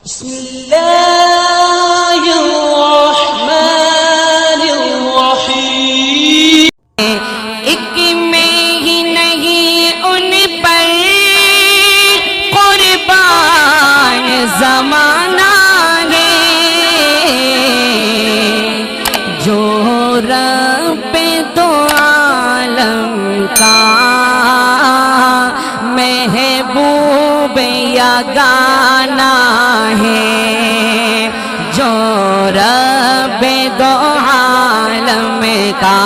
बिस्मिल्लाहिर्रहमानिर्रहीम। एक में ही नहीं उन पर कुर्बान ज़माना है, जो रब दो आलम का महबूब या गाना है, जो रब दो आलम का